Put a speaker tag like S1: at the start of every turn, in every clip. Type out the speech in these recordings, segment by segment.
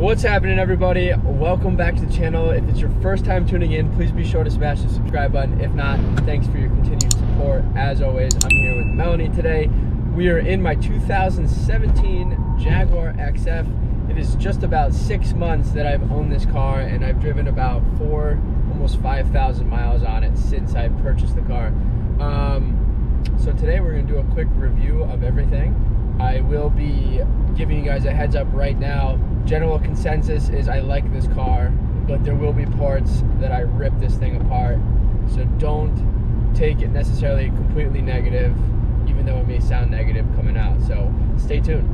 S1: What's happening, everybody? Welcome back to the channel. If it's your first time tuning in, please be sure to smash the subscribe button. If not, thanks for your continued support. As always, I'm here with Melanie today. We are in my 2017 Jaguar XF. It is just about 6 months that I've owned this car, and I've driven about almost 5,000 miles on it since I purchased the car. So today we're going to do a quick review of everything. I will be giving you guys a heads up right now. General consensus is I like this car, but there will be parts that I rip this thing apart. So don't take it necessarily completely negative, even though it may sound negative coming out. So stay tuned.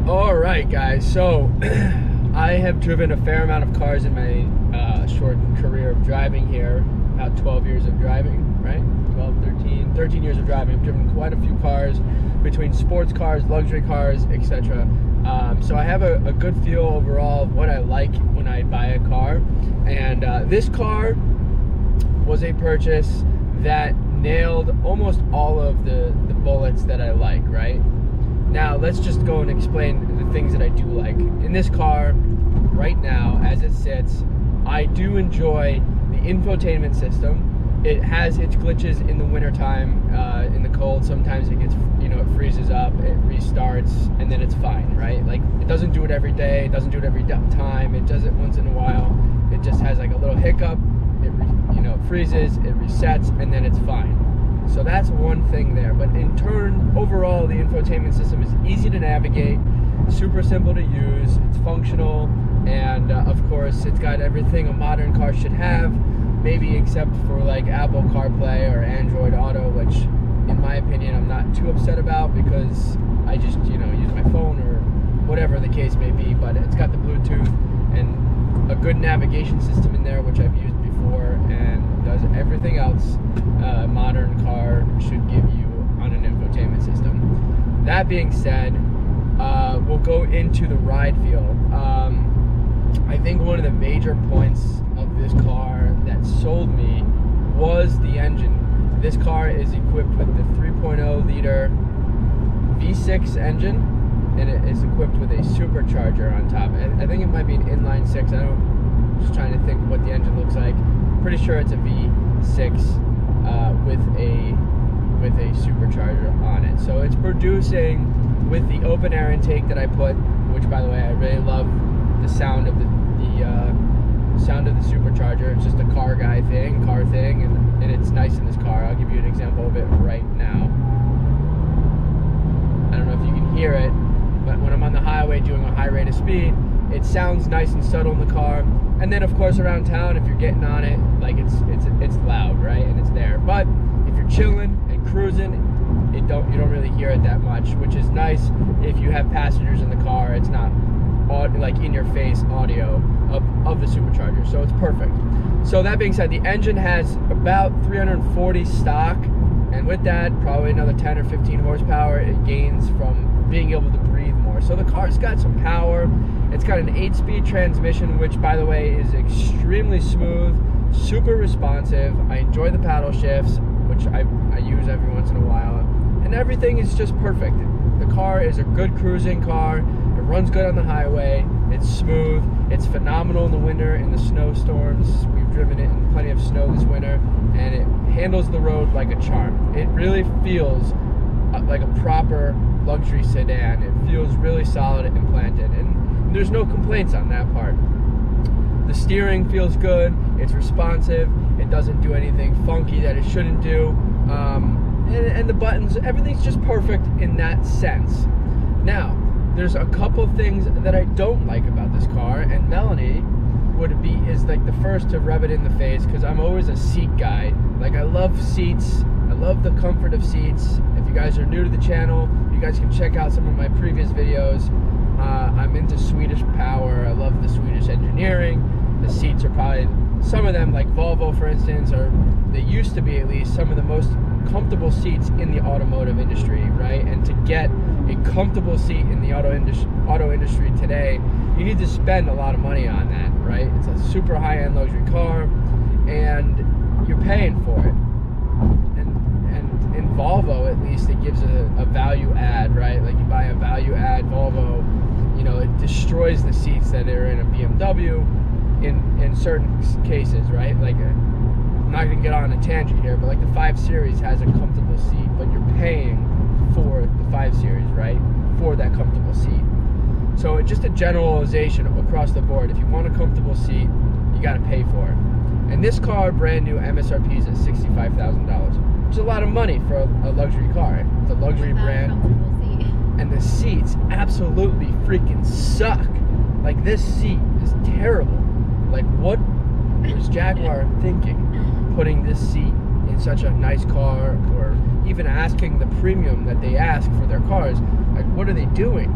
S1: Alright guys, so I have driven a fair amount of cars in my short career of driving here. About 12 years of driving, right? 13 years of driving. I've driven quite a few cars, between sports cars, luxury cars, etc. So I have a good feel overall of what I like when I buy a car. And this car was a purchase that nailed almost all of the bullets that I like, right? Now, let's just go and explain the things that I do like. In this car, right now, as it sits, I do enjoy the infotainment system. It has its glitches in the wintertime, in the cold. Sometimes it gets, it freezes up, it restarts, and then it's fine, right? Like, it doesn't do it every day, it doesn't do it every time, it does it once in a while. It just has like a little hiccup, it freezes, it resets, and then it's fine. So that's one thing there. But in turn, overall, the infotainment system is easy to navigate, super simple to use, it's functional, and of course, it's got everything a modern car should have, maybe except for like Apple CarPlay or Android Auto, which in my opinion, I'm not too upset about because I just, use my phone or whatever the case may be, but it's got the Bluetooth and a good navigation system in there, which I've used before, and does everything else a modern car should give you on an infotainment system. That being said, we'll go into the ride feel. I think one of the major points of this car that sold me was the engine. This car is equipped with the 3.0 liter V6 engine, and it is equipped with a supercharger on top. I think it might be an inline 6. I'm just trying to think what the engine looks like. Pretty sure it's a V6 with a supercharger on it. So it's producing with the open air intake that I put, which by the way I really love the sound of the supercharger. It's just a car thing, and it's nice in this car. I'll give you an example of it right now. I don't know if you can hear it, but when I'm on the highway doing a high rate of speed, it sounds nice and subtle in the car. And then of course around town, if you're getting on it, like it's loud, right? And it's there. But if you're chilling and cruising, you don't really hear it that much, which is nice if you have passengers in the car. It's not like in your face audio of the supercharger, so it's perfect. So that being said, the engine has about 340 stock, and with that probably another 10 or 15 horsepower it gains from being able to breathe more. So the car's got some power. It's got an 8-speed transmission, which by the way is extremely smooth, super responsive. I enjoy the paddle shifts, which I use every once in a while, and everything is just perfect. The car is a good cruising car. It runs good on the highway. It's smooth. It's phenomenal in the winter, in the snowstorms. We've driven it in plenty of snow this winter, and it handles the road like a charm. It really feels like a proper luxury sedan. It feels really solid and planted, and there's no complaints on that part. The steering feels good. It's responsive. It doesn't do anything funky that it shouldn't do. And the buttons, everything's just perfect in that sense. Now, there's a couple things that I don't like about this car, and Melanie is like the first to rub it in the face, because I'm always a seat guy. Like, I love seats. I love the comfort of seats. If you guys are new to the channel, you guys can check out some of my previous videos. I'm into Swedish power. I love the Swedish engineering. The seats are probably, some of them, like Volvo for instance, they used to be at least some of the most comfortable seats in the automotive industry, right? And to get a comfortable seat in the auto industry today, you need to spend a lot of money on that, right? It's a super high-end luxury car, and you're paying for it. And in Volvo, at least, it gives a value add, right? Like you buy a value add Volvo, you know, it destroys the seats that are in a BMW in certain cases, right? Like I'm not gonna get on a tangent here, but like the 5 Series has a comfortable seat, but you're paying for the 5 Series, right? For that comfortable seat. So it's just a generalization across the board. If you want a comfortable seat, you gotta pay for it. And this car, brand new, MSRP is at $65,000, which is a lot of money for a luxury car. It's a luxury brand. And the seats absolutely freaking suck. Like, this seat is terrible. Like, what was Jaguar thinking, putting this seat in such a nice car, or even asking the premium that they ask for their cars? Like, what are they doing?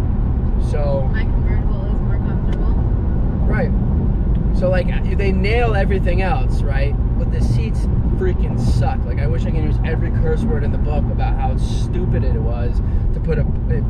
S1: So
S2: my convertible is more comfortable.
S1: Right. So like they nail everything else, right? But the seats freaking suck. Like, I wish I could use every curse word in the book about how stupid it was to put it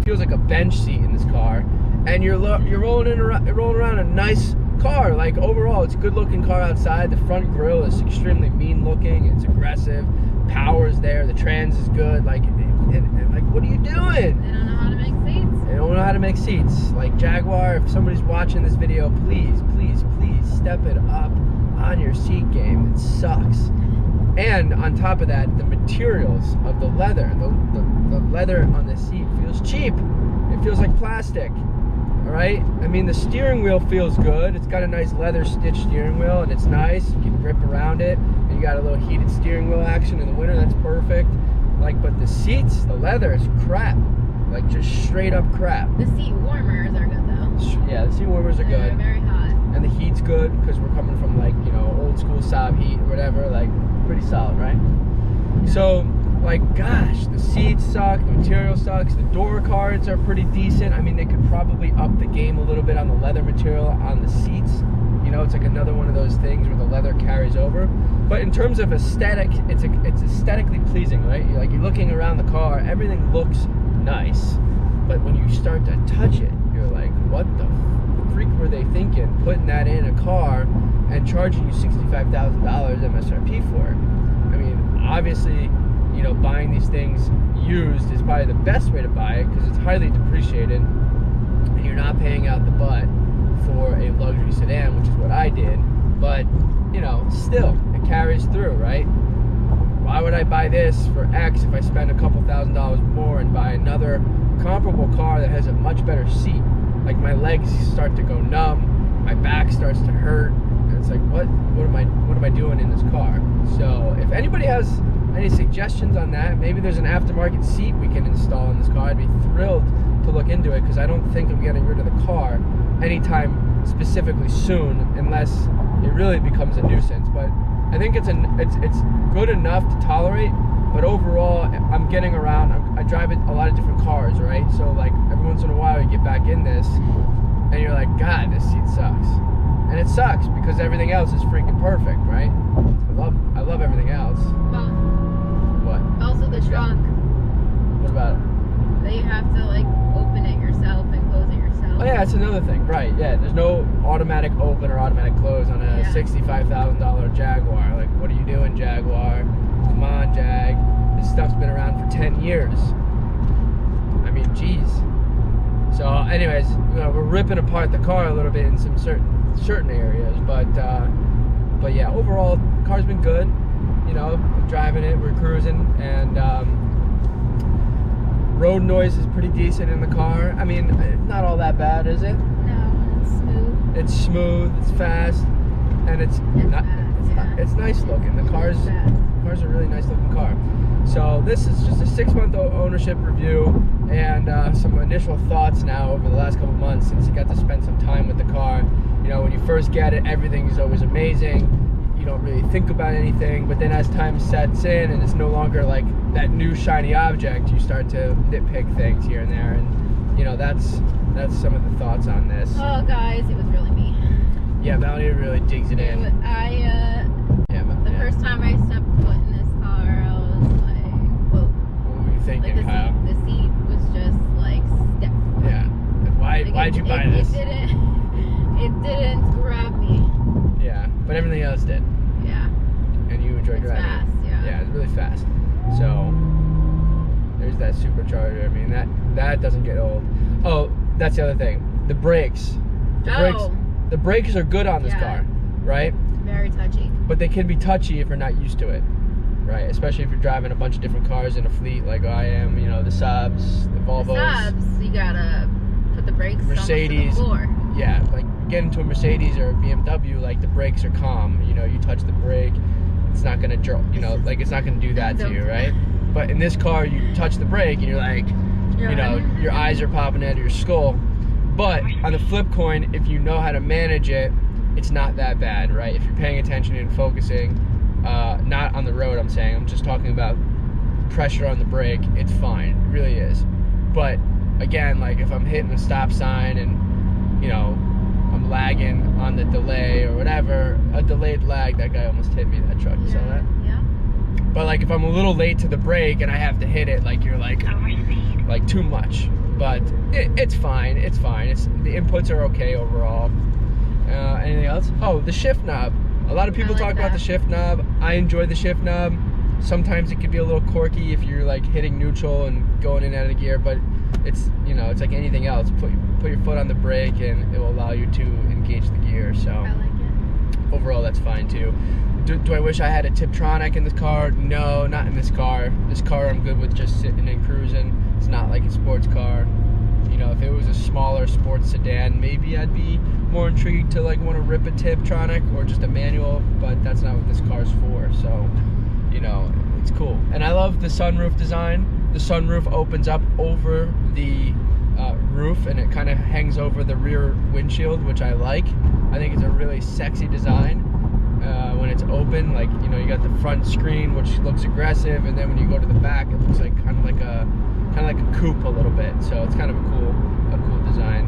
S1: feels like a bench seat in this car, and you're rolling around a nice car. Like, overall, it's a good looking car outside. The front grille is extremely mean looking. It's aggressive. Power's there. The trans is good. Like, like, what are you doing?
S2: They don't know how to make seats.
S1: They don't know how to make seats. Like, Jaguar, if somebody's watching this video, please, please, please step it up on your seat game. It sucks. And on top of that, the materials of the leather, the leather on the seat feels cheap. It feels like plastic. All right? I mean, the steering wheel feels good. It's got a nice leather stitched steering wheel, and it's nice. You can grip around it, and you got a little heated steering wheel action in the winter. That's perfect. Like, but the seats, the leather is crap. Like, just straight up crap.
S2: The seat warmers are good though.
S1: Yeah, the seat warmers are good.
S2: They're very hot.
S1: And the heat's good because we're coming from, like, you know, old school Saab heat or whatever. Like, pretty solid, right? So, like, gosh, the seats suck, the material sucks, the door cards are pretty decent. I mean, they could probably up the game a little bit on the leather material on the seats. You know, it's like another one of those things where the leather carries over. But in terms of aesthetic, it's aesthetically pleasing, right? You're looking around the car, everything looks nice. But when you start to touch it, you're like, what the freak were they thinking, putting that in a car and charging you $65,000 MSRP for it? I mean, obviously, you know, buying these things used is probably the best way to buy it because it's highly depreciated and you're not paying out the butt for a luxury sedan, which is what I did. But, you know, still, it carries through, right? Why would I buy this for X if I spend a couple $1,000s more and buy another comparable car that has a much better seat? Like, my legs start to go numb, my back starts to hurt, and it's like, what am I doing in this car? So if anybody has any suggestions on that, maybe there's an aftermarket seat we can install in this car, I'd be thrilled to look into it, because I don't think I'm getting rid of the car anytime specifically soon, unless it really becomes a nuisance. But I think it's good enough to tolerate. But overall, I'm getting around. I drive a lot of different cars, right? So, like, every once in a while you get back in this and you're like, God, this seat sucks. And it sucks because everything else is freaking perfect, right? I love everything else.
S2: Well,
S1: What?
S2: also the trunk.
S1: What about it?
S2: That you have to, like, open it yourself and close it yourself.
S1: Oh yeah, that's another thing, right? Yeah, there's no automatic open or automatic close on a $65,000 Jaguar. Like, what are you doing, Jaguar? Come on, Jag. This stuff's been around for 10 years. I mean, geez. So, anyways, you know, we're ripping apart the car a little bit in some certain areas, but yeah, overall, the car's been good. You know, we're driving it, we're cruising, and road noise is pretty decent in the car. I mean, it's not all that bad, is it?
S2: No, it's smooth.
S1: It's smooth, it's fast, and it's nice looking. The car's a really nice looking car. So this is just a 6-month ownership review and some initial thoughts now over the last couple months since you got to spend some time with the car. You know, when you first get it, everything is always amazing. You don't really think about anything, but then as time sets in and it's no longer like that new shiny object, you start to nitpick things here and there, and you know, that's some of the thoughts on this.
S2: Oh, guys, it was really me.
S1: Yeah, Melanie really digs it in.
S2: The first time I stepped foot in this car, I was like,
S1: thinking,
S2: like
S1: Kyle?
S2: The seat was just like stiff.
S1: Yeah. Like, why'd you buy this?
S2: It didn't grab me.
S1: Yeah, but everything else did.
S2: Yeah.
S1: And you enjoyed
S2: It's
S1: driving.
S2: fast, yeah.
S1: Yeah, it's really fast. So there's that supercharger. I mean, that doesn't get old. Oh, that's the other thing. The brakes. The brakes are good on this car, right?
S2: Very touchy.
S1: But they can be touchy if you're not used to it, right? Especially if you're driving a bunch of different cars in a fleet like I am. You know, the Subs, the Volvos.
S2: The Subs, you gotta put the brakes
S1: Mercedes.
S2: almost to the floor.
S1: Yeah, like get into a Mercedes or a BMW, like the brakes are calm. You know, you touch the brake, it's not gonna jerk. You know, like it's not gonna do that to you, right? But in this car, you touch the brake and you're like, you know, your eyes are popping out of your skull. But on the flip coin, if you know how to manage it, it's not that bad, right? If you're paying attention and focusing, not on the road, I'm saying, I'm just talking about pressure on the brake, it's fine, it really is. But again, like if I'm hitting a stop sign and, you know, I'm lagging on the delay or whatever, a delayed lag, that guy almost hit me, that truck, you saw that?
S2: Yeah.
S1: But like if I'm a little late to the brake and I have to hit it, like you're like too much. But it's fine. It's fine. The inputs are okay overall. Anything else? Oh, the shift knob. A lot of people talk about the shift knob. I enjoy the shift knob. Sometimes it can be a little quirky if you're like hitting neutral and going in and out of gear, but it's, you know, it's like anything else. Put your foot on the brake and it will allow you to engage the gear. So
S2: I like it.
S1: Overall, that's fine too. Do I wish I had a Tiptronic in this car? No, not in this car. This car I'm good with just sitting and cruising. It's not like a sports car. You know, if it was a smaller sports sedan, maybe I'd be more intrigued to like want to rip a Tiptronic or just a manual, but that's not what this car's for. So, you know, it's cool. And I love the sunroof design. The sunroof opens up over the roof and it kind of hangs over the rear windshield, which I like. I think it's a really sexy design. When it's open, like, you know, you got the front screen, which looks aggressive, and then when you go to the back, it looks like kind of like a coupe a little bit. So it's kind of a cool design.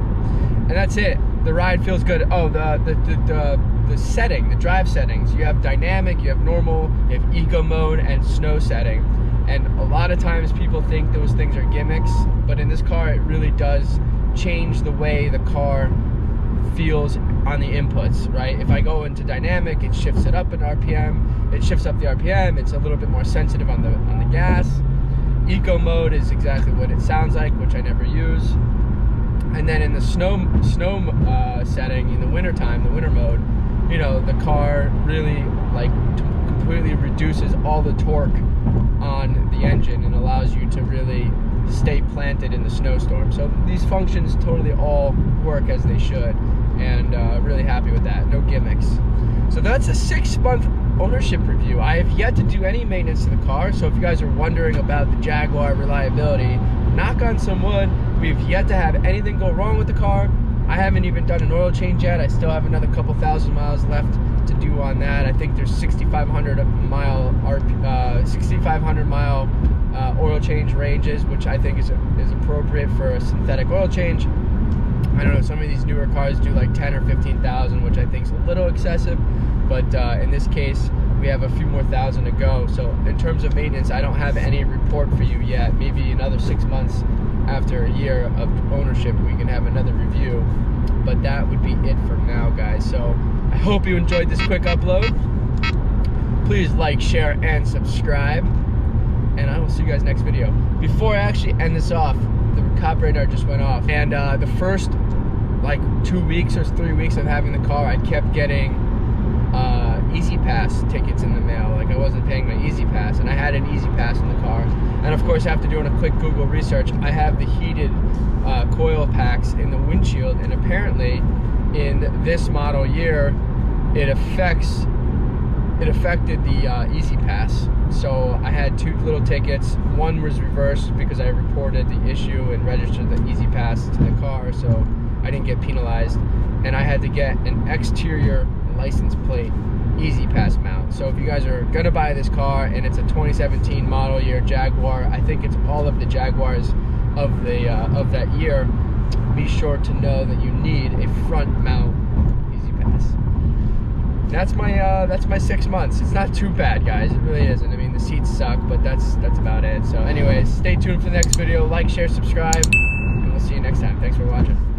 S1: And that's it. The ride feels good. Oh, the setting, the drive settings. You have dynamic, you have normal, you have eco mode, and snow setting. And a lot of times people think those things are gimmicks, but in this car, it really does change the way the car feels on the inputs, right? If I go into dynamic, it shifts it up in RPM. It shifts up the RPM. It's a little bit more sensitive on the gas. Eco mode is exactly what it sounds like, which I never use. And then in the snow setting, in the wintertime, the winter mode, you know, the car really like completely reduces all the torque on the engine and allows you to really stay planted in the snowstorm. So these functions totally all work as they should, and really happy with that. No gimmicks. So that's a 6-month ownership review. I have yet to do any maintenance to the car, so if you guys are wondering about the Jaguar reliability, knock on some wood, we've yet to have anything go wrong with the car. I haven't even done an oil change yet. I still have another couple thousand miles left to do on that. I think there's 6,500 mile oil change ranges, which I think is appropriate for a synthetic oil change. I don't know, some of these newer cars do like 10 or 15,000, which I think is a little excessive, but in this case, we have a few more thousand to go. So in terms of maintenance, I don't have any report for you yet. Maybe another 6 months after a year of ownership, we can have another review, but that would be it for now, guys. So I hope you enjoyed this quick upload. Please like, share, and subscribe, and I will see you guys next video. Before I actually end this off, the cop radar just went off, and the first like 2 weeks or 3 weeks of having the car, I kept getting Easy Pass tickets in the mail. Like I wasn't paying my Easy Pass, and I had an Easy Pass in the car. And of course, after doing a quick Google research, I have the heated coil packs in the windshield, and apparently in this model year, it affected the Easy Pass. So I had 2 little tickets. One was reversed because I reported the issue and registered the Easy Pass to the car, so I didn't get penalized. And I had to get an exterior license plate Easy Pass mount. So if you guys are gonna buy this car and it's a 2017 model year Jaguar, I think it's all of the Jaguars of that year, be sure to know that you need a front mount Easy Pass. that's my 6 months. It's not too bad, guys. It really isn't. I mean, the seats suck, but that's about it. So anyways, stay tuned for the next video. Like, share, subscribe, and we'll see you next time. Thanks for watching.